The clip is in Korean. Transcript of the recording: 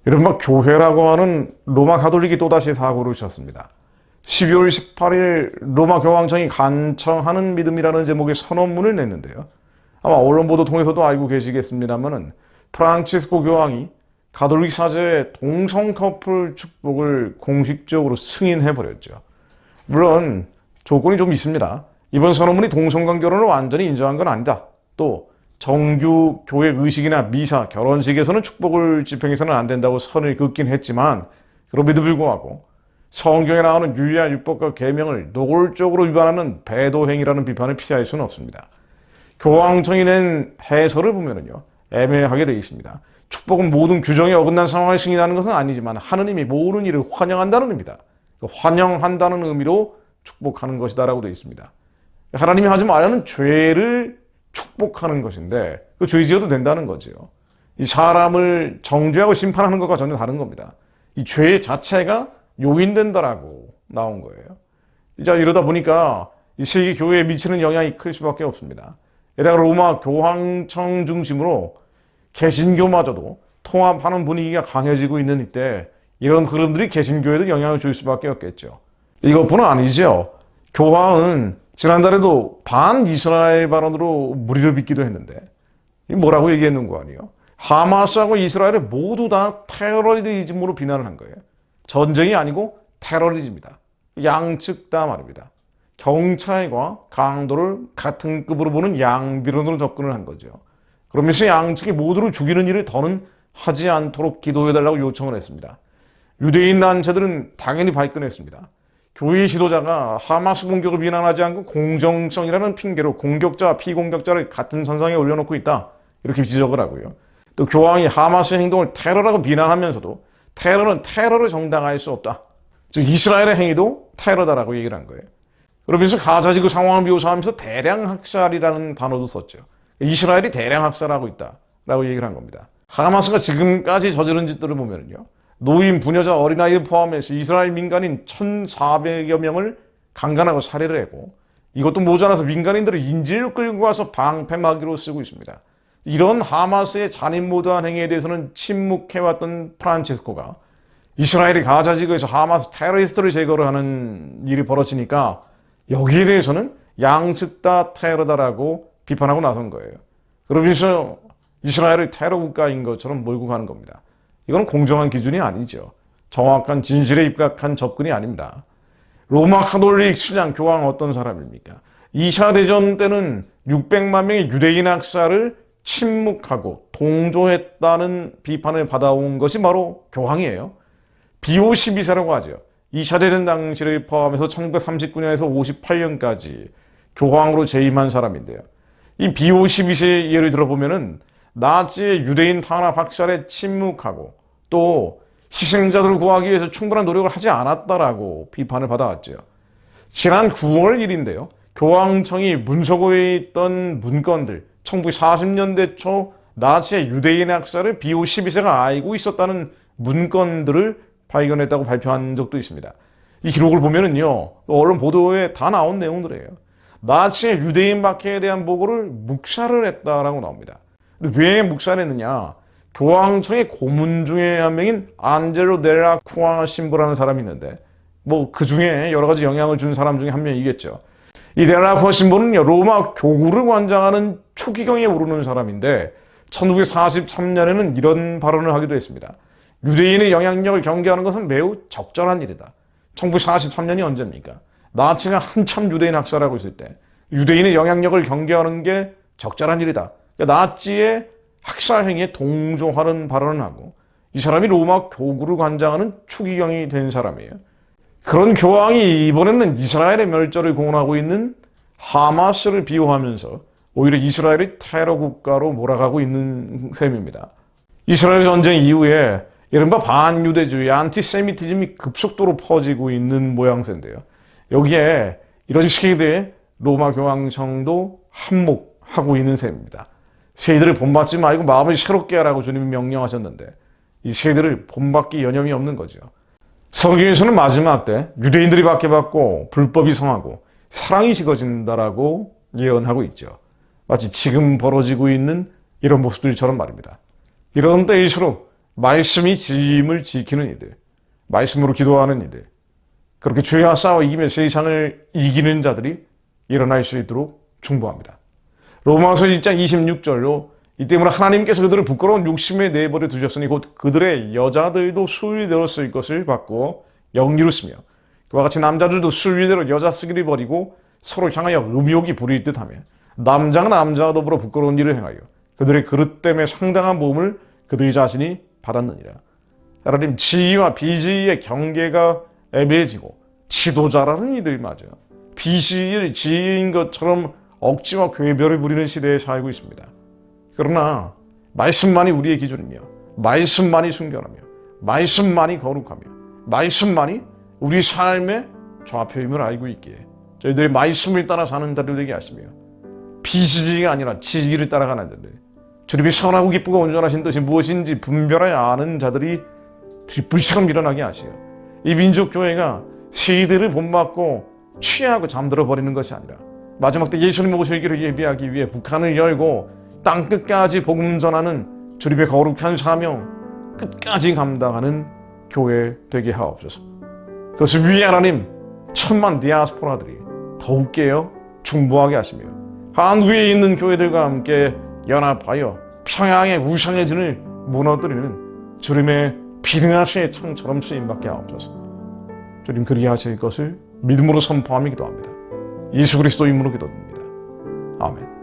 이른바 교회라고 하는 로마 가톨릭이 또다시 사고를 쳤습니다. 12월 18일 로마 교황청이 간청하는 믿음이라는 제목의 선언문을 냈는데요. 아마 언론 보도 통해서도 알고 계시겠습니다만은 프란치스코 교황이 가톨릭 사제의 동성 커플 축복을 공식적으로 승인해버렸죠. 물론 조건이 좀 있습니다. 이번 선언문이 동성간 결혼을 완전히 인정한 건 아니다. 또 정규 교회 의식이나 미사, 결혼식에서는 축복을 집행해서는 안 된다고 선을 긋긴 했지만 그럼에도 불구하고 성경에 나오는 율리아 율법과 계명을 노골적으로 위반하는 배도 행위라는 비판을 피할 수는 없습니다. 교황청이 낸 해설을 보면요, 애매하게 되어 있습니다. 축복은 모든 규정에 어긋난 상황을 승인하는 것은 아니지만 하느님이 모든 일을 환영한다는 의미다. 환영한다는 의미로 축복하는 것이다라고 되어 있습니다. 하나님이 하지 말라는 죄를 축복하는 것인데 그 죄 지어도 된다는 거죠. 이 사람을 정죄하고 심판하는 것과 전혀 다른 겁니다. 이 죄 자체가 용인된다라고 나온 거예요. 자, 이러다 보니까 이 세계 교회에 미치는 영향이 클 수밖에 없습니다. 게다가 로마 교황청 중심으로 개신교마저도 통합하는 분위기가 강해지고 있는 이때 이런 흐름들이 개신교에도 영향을 줄 수밖에 없겠죠. 이것뿐은 아니죠. 교황은 지난달에도 반이스라엘 발언으로 무리를 빚기도 했는데 뭐라고 얘기했는 거 아니에요? 하마스하고 이스라엘을 모두 다 테러리즘으로 비난을 한 거예요. 전쟁이 아니고 테러리즘이다. 양측 다 말입니다. 경찰과 강도를 같은 급으로 보는 양비론으로 접근을 한 거죠. 그러면서 양측이 모두를 죽이는 일을 더는 하지 않도록 기도해달라고 요청을 했습니다. 유대인 단체들은 당연히 발끈했습니다. 교회 지도자가 하마스 공격을 비난하지 않고 공정성이라는 핑계로 공격자와 피공격자를 같은 선상에 올려놓고 있다. 이렇게 지적을 하고요. 또 교황이 하마스의 행동을 테러라고 비난하면서도 테러는 테러를 정당화할 수 없다. 즉 이스라엘의 행위도 테러다라고 얘기를 한 거예요. 그러면서 가자지구 상황을 묘사하면서 대량 학살이라는 단어도 썼죠. 이스라엘이 대량 학살하고 있다라고 얘기를 한 겁니다. 하마스가 지금까지 저지른 짓들을 보면요, 노인, 부녀자, 어린아이를 포함해서 이스라엘 민간인 1,400여 명을 강간하고 살해를 했고 이것도 모자라서 민간인들을 인질로 끌고 와서 방패막이로 쓰고 있습니다. 이런 하마스의 잔인무도한 행위에 대해서는 침묵해왔던 프란치스코가 이스라엘이 가자지구에서 하마스 테러리스트를 제거를 하는 일이 벌어지니까 여기에 대해서는 양측 다 테러다라고 비판하고 나선 거예요. 그러면서 이스라엘을 테러 국가인 것처럼 몰고 가는 겁니다. 이건 공정한 기준이 아니죠. 정확한 진실에 입각한 접근이 아닙니다. 로마 가톨릭 수장 교황 어떤 사람입니까? 2차 대전 때는 600만 명의 유대인 학살을 침묵하고 동조했다는 비판을 받아온 것이 바로 교황이에요. 비오 12세라고 하죠. 2차 대전 당시를 포함해서 1939년에서 58년까지 교황으로 재임한 사람인데요. 이 비오 12세의 예를 들어보면은 나치의 유대인 탄압 학살에 침묵하고 또 희생자들을 구하기 위해서 충분한 노력을 하지 않았다라고 비판을 받아왔죠. 지난 9월 1일인데요. 교황청이 문서고에 있던 문건들, 1940년대 초 나치의 유대인 학살을 비오 12세가 알고 있었다는 문건들을 발견했다고 발표한 적도 있습니다. 이 기록을 보면은요, 언론 보도에 다 나온 내용들이에요. 나치의 유대인 박해에 대한 보고를 묵살을 했다라고 나옵니다. 왜 묵살했느냐? 교황청의 고문 중에 한 명인 안젤로 델라 쿠아 신부라는 사람이 있는데 뭐 그 중에 여러 가지 영향을 준 사람 중에 한 명이겠죠. 이 델라 쿠아 신부는 로마 교구를 관장하는 초기경에 오르는 사람인데 1943년에는 이런 발언을 하기도 했습니다. 유대인의 영향력을 경계하는 것은 매우 적절한 일이다. 1943년이 언제입니까? 나치가 한참 유대인 학살하고 있을 때 유대인의 영향력을 경계하는 게 적절한 일이다. 그러니까 나치의 학살 행위에 동조하는 발언을 하고 이 사람이 로마 교구를 관장하는 추기경이 된 사람이에요. 그런 교황이 이번에는 이스라엘의 멸절을 공언하고 있는 하마스를 비호하면서 오히려 이스라엘이 테러 국가로 몰아가고 있는 셈입니다. 이스라엘 전쟁 이후에 이른바 반유대주의, 안티세미티즘이 급속도로 퍼지고 있는 모양새인데요. 여기에 이런 시기에 로마 교황청도 한몫하고 있는 셈입니다. 세대를 본받지 말고 마음을 새롭게 하라고 주님이 명령하셨는데 이 세대를 본받기 여념이 없는 거죠. 성경에서는 마지막 때 유대인들이 박해받고 불법이 성하고 사랑이 식어진다라고 예언하고 있죠. 마치 지금 벌어지고 있는 이런 모습들처럼 말입니다. 이런 때일수록 말씀이 지임을 지키는 이들, 말씀으로 기도하는 이들, 그렇게 죄와 싸워 이기며 세상을 이기는 자들이 일어날 수 있도록 중보합니다. 로마서 1장 26절로 이 때문에 하나님께서 그들을 부끄러운 욕심에 내버려 두셨으니 곧 그들의 여자들도 수위대로 쓸 것을 받고 영리로 쓰며 그와 같이 남자들도 수위대로 여자 쓰기를 버리고 서로 향하여 음욕이 부릴 듯하며 남자가 남자와 더불어 부끄러운 일을 행하여 그들의 그릇 때문에 상당한 모험을 그들이 자신이 받았느니라. 하나님, 지위와 비지위의 경계가 애매해지고 지도자라는 이들마저 비지위를 지위인 것처럼 억지와 궤별을 부리는 시대에 살고 있습니다. 그러나 말씀만이 우리의 기준이며 말씀만이 순결하며 말씀만이 거룩하며 말씀만이 우리 삶의 좌표임을 알고 있기에 저희들이 말씀을 따라 사는 자들 되게 하시며 비지위가 아니라 지위를 따라가는 자들, 주님이 선하고 기쁘고 온전하신 뜻이 무엇인지 분별하여 아는 자들이 들불처럼 일어나게 하시어 이 민족교회가 세대를 본받고 취하고 잠들어 버리는 것이 아니라 마지막 때 예수님 오시기를 예비하기 위해 북한을 열고 땅 끝까지 복음 전하는 주님의 거룩한 사명 끝까지 감당하는 교회 되게 하옵소서. 그것을 위해 하나님, 천만 디아스포라들이 더욱 깨어 중보하게 하시며 한국에 있는 교회들과 함께 연합하여 평양의 우상의 진을 무너뜨리는 주님의 비능하신 창처럼 쓰임받게 하옵소서. 주님, 그리하실 것을 믿음으로 선포하며 기도합니다. 예수 그리스도 이름으로 기도드립니다. 아멘.